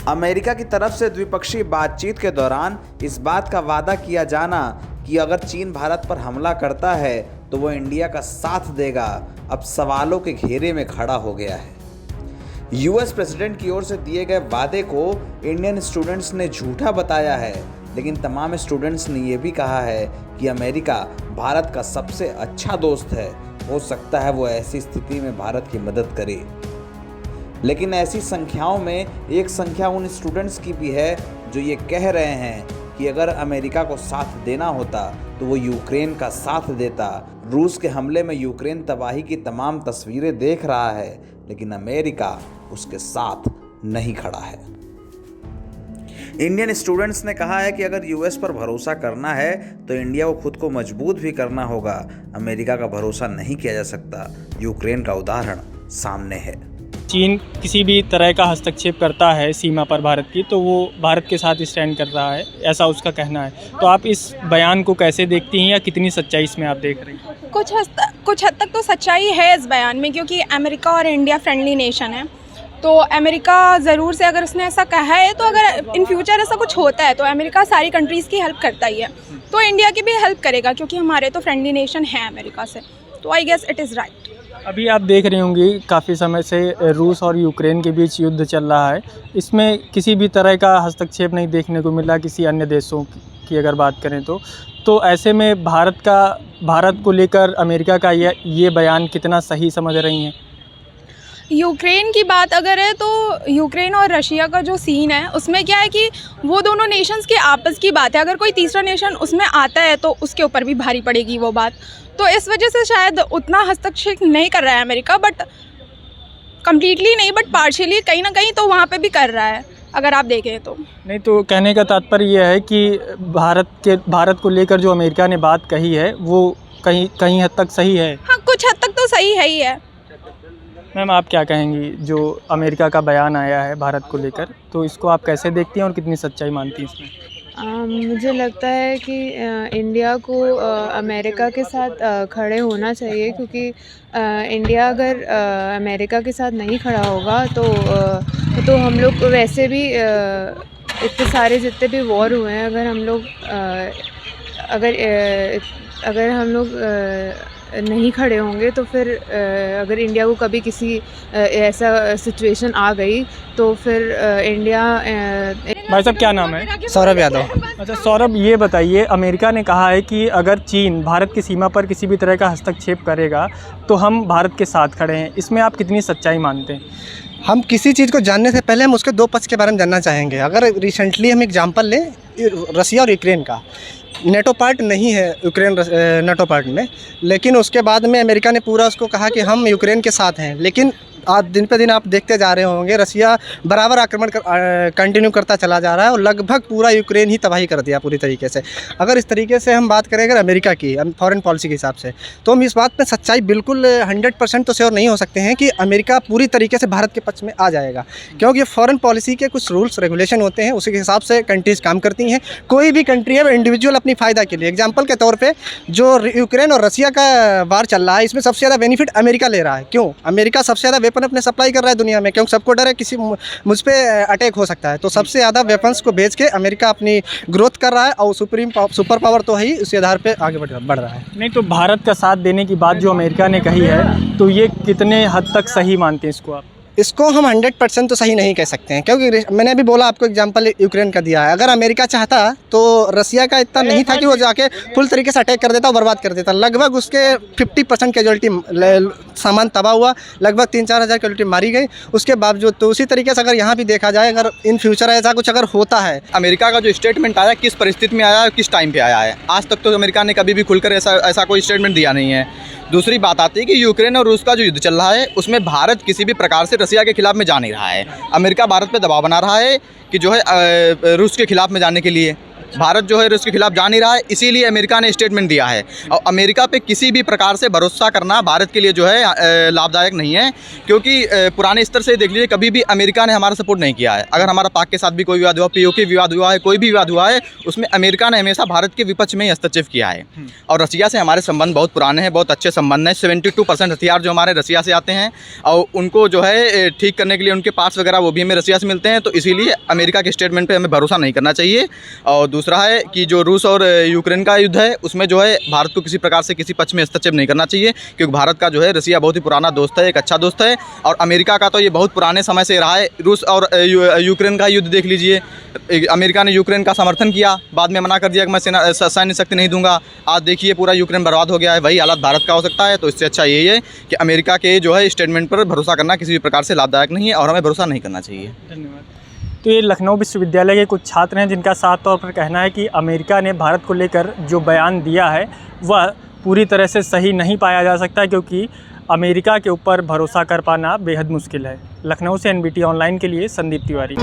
America की तरफ से द्विपक्षीय बातचीत के दौरान इस बात का वादा किया जाना कि अगर चीन भारत पर हमला करता है तो वो इंडिया का साथ देगा, अब सवालों के घेरे में खड़ा हो गया है। यूएस प्रेसिडेंट की ओर से दिए गए वादे को इंडियन स्टूडेंट्स ने झूठा बताया है, लेकिन तमाम स्टूडेंट्स ने यह भी कहा है कि अमेरिका भारत का सबसे अच्छा दोस्त है, हो सकता है वो ऐसी स्थिति में भारत की मदद करे। लेकिन ऐसी संख्याओं में एक संख्या उन स्टूडेंट्स की भी है जो ये कह रहे हैं कि अगर अमेरिका को साथ देना होता तो वो यूक्रेन का साथ देता। रूस के हमले में यूक्रेन तबाही की तमाम तस्वीरें देख रहा है, लेकिन अमेरिका उसके साथ नहीं खड़ा है। इंडियन स्टूडेंट्स ने कहा है कि अगर यूएस पर भरोसा करना है तो इंडिया को खुद को मजबूत भी करना होगा। अमेरिका का भरोसा नहीं किया जा सकता। यूक्रेन का उदाहरण सामने है। चीन किसी भी तरह का हस्तक्षेप करता है सीमा पर भारत की, तो वो भारत के साथ स्टैंड कर रहा है, ऐसा उसका कहना है। तो आप इस बयान को कैसे देखती हैं या कितनी सच्चाई इसमें आप देख रही हैं? कुछ हद तक तो सच्चाई है इस बयान में, क्योंकि अमेरिका और इंडिया फ्रेंडली नेशन है। तो अमेरिका ज़रूर से अगर उसने ऐसा कहा है तो अगर इन फ्यूचर ऐसा कुछ होता है तो अमेरिका सारी कंट्रीज़ की हेल्प करता ही है, तो इंडिया की भी हेल्प करेगा, क्योंकि हमारे तो फ्रेंडली नेशन है अमेरिका से। तो I guess it is right. अभी आप देख रही होंगी काफ़ी समय से रूस और यूक्रेन के बीच युद्ध चल रहा है। इसमें किसी भी तरह का हस्तक्षेप नहीं देखने को मिला किसी अन्य देशों की अगर बात करें तो ऐसे में भारत को लेकर अमेरिका का ये बयान कितना सही समझ रही हैं? यूक्रेन की बात अगर है तो यूक्रेन और रशिया का जो सीन है उसमें क्या है कि वो दोनों नेशंस के आपस की बात है। अगर कोई तीसरा नेशन उसमें आता है तो उसके ऊपर भी भारी पड़ेगी वो बात। तो इस वजह से शायद उतना हस्तक्षेप नहीं कर रहा है अमेरिका, बट कम्प्लीटली नहीं, बट पार्शियली कहीं ना कहीं तो वहाँ पे भी कर रहा है अगर आप देखें तो। नहीं, तो कहने का तात्पर्य यह है कि भारत को लेकर जो अमेरिका ने बात कही है वो कहीं हद तक सही है। हाँ, कुछ हद तक तो सही है ही है। मैम, आप क्या कहेंगी जो अमेरिका का बयान आया है भारत को लेकर, तो इसको आप कैसे देखती हैं और कितनी सच्चाई मानती हैं इसमें? मुझे लगता है कि इंडिया को अमेरिका के साथ खड़े होना चाहिए, क्योंकि इंडिया अगर अमेरिका के साथ नहीं खड़ा होगा तो हम लोग वैसे भी इतने सारे जितने भी वॉर हुए हैं, अगर हम लोग नहीं खड़े होंगे तो फिर अगर इंडिया को कभी किसी ऐसा सिचुएशन आ गई तो फिर इंडिया। भाई साहब, क्या नाम है? सौरभ यादव। अच्छा सौरभ, ये बताइए, अमेरिका ने कहा है कि अगर चीन भारत की सीमा पर किसी भी तरह का हस्तक्षेप करेगा तो हम भारत के साथ खड़े हैं। इसमें आप कितनी सच्चाई मानते हैं? हम किसी चीज़ को जानने से पहले हम उसके दो पक्ष के बारे में जानना चाहेंगे। अगर रिसेंटली हम एग्जांपल लें रसिया और यूक्रेन का, नेटो पार्ट नहीं है यूक्रेन नेटो पार्ट में, लेकिन उसके बाद में अमेरिका ने पूरा उसको कहा कि हम यूक्रेन के साथ हैं। लेकिन आज दिन पे दिन आप देखते जा रहे होंगे रसिया बराबर आक्रमण कंटिन्यू करता चला जा रहा है और लगभग पूरा यूक्रेन ही तबाही कर दिया पूरी तरीके से। अगर इस तरीके से हम बात करें अगर अमेरिका की फॉरेन पॉलिसी के हिसाब से, तो हम इस बात में सच्चाई बिल्कुल 100% तो श्योर नहीं हो सकते हैं कि अमेरिका पूरी तरीके से भारत के पक्ष में आ जाएगा, क्योंकि फॉरेन पॉलिसी के कुछ रूल्स रेगुलेशन होते हैं, उसी के हिसाब से कंट्रीज़ काम करती हैं। कोई भी कंट्री है इंडिविजुअल अपनी फ़ायदा के लिए। एग्जाम्पल के तौर पर जो यूक्रेन और रसिया का वार चल रहा है, इसमें सबसे ज़्यादा बेनिफिट अमेरिका ले रहा है। क्यों? अमेरिका सबसे ज़्यादा वेपन अपने सप्लाई कर रहा है दुनिया में, क्योंकि सबको डर है किसी मुझ पे अटैक हो सकता है। तो सबसे ज़्यादा वेपन्स को बेच के अमेरिका अपनी ग्रोथ कर रहा है और सुपर पावर तो है ही, उसी आधार पे आगे बढ़ रहा है। नहीं, तो भारत का साथ देने की बात जो अमेरिका ने कही है, तो ये कितने हद तक सही मानते हैं इसको आप? इसको हम 100% तो सही नहीं कह सकते हैं, क्योंकि मैंने अभी बोला आपको एग्जांपल यूक्रेन का दिया है। अगर अमेरिका चाहता तो रसिया का इतना नहीं था कि वो जाके फुल तरीके से अटैक कर देता और बर्बाद कर देता। लगभग उसके 50% कैजुअलिटी सामान तबाह हुआ, लगभग 3-4 हज़ार कैजुअलिटी मारी गई। उसके बावजूद तो उसी तरीके से अगर यहाँ भी देखा जाए, अगर इन फ्यूचर ऐसा कुछ अगर होता है, अमेरिका का जो स्टेटमेंट आया किस परिस्थिति में आया, किस टाइम पे आया है, आज तक तो अमेरिका ने कभी भी खुलकर ऐसा कोई स्टेटमेंट दिया नहीं है। दूसरी बात आती है कि यूक्रेन और रूस का जो युद्ध चल रहा है उसमें भारत किसी भी प्रकार से रसिया के खिलाफ में जा नहीं रहा है। अमेरिका भारत पे दबाव बना रहा है कि जो है रूस के खिलाफ में जाने के लिए। भारत जो है रूस के खिलाफ जा नहीं रहा है, इसीलिए अमेरिका ने स्टेटमेंट दिया है। और अमेरिका पे किसी भी प्रकार से भरोसा करना भारत के लिए जो है लाभदायक नहीं है, क्योंकि पुराने स्तर से देख लीजिए कभी भी अमेरिका ने हमारा सपोर्ट नहीं किया है। अगर हमारा पाक के साथ भी कोई विवाद हुआ, पीओके विवाद हुआ है, कोई भी विवाद हुआ है, उसमें अमेरिका ने हमेशा भारत के विपक्ष में ही हस्तक्षेप किया है। और रसिया से हमारे संबंध बहुत पुराने हैं, बहुत अच्छे संबंध हैं। 72% हथियार जो हमारे रसिया से आते हैं और उनको जो है ठीक करने के लिए उनके पार्ट्स वगैरह वो भी हमें रसिया से मिलते हैं। तो इसीलिए अमेरिका के स्टेटमेंट पे हमें भरोसा नहीं करना चाहिए। और दूसरा है कि जो रूस और यूक्रेन का युद्ध है उसमें जो है भारत को किसी प्रकार से किसी पक्ष में हस्तक्षेप नहीं करना चाहिए, क्योंकि भारत का जो है रसिया बहुत ही पुराना दोस्त है, एक अच्छा दोस्त है। और अमेरिका का तो ये बहुत पुराने समय से रहा है। रूस और यूक्रेन का युद्ध देख लीजिए, अमेरिका ने यूक्रेन का समर्थन किया, बाद में मना कर दिया कि मैं सैन्य शक्ति नहीं दूंगा। आज देखिए पूरा यूक्रेन बर्बाद हो गया है। वही हालत भारत का हो सकता है। तो इससे अच्छा यही है कि अमेरिका के जो है स्टेटमेंट पर भरोसा करना किसी भी प्रकार से लाभदायक नहीं है और हमें भरोसा नहीं करना चाहिए। धन्यवाद। तो ये लखनऊ विश्वविद्यालय के कुछ छात्र हैं जिनका साफ तौर पर कहना है कि अमेरिका ने भारत को लेकर जो बयान दिया है वह पूरी तरह से सही नहीं पाया जा सकता, क्योंकि अमेरिका के ऊपर भरोसा कर पाना बेहद मुश्किल है। लखनऊ से NBT ऑनलाइन के लिए संदीप तिवारी।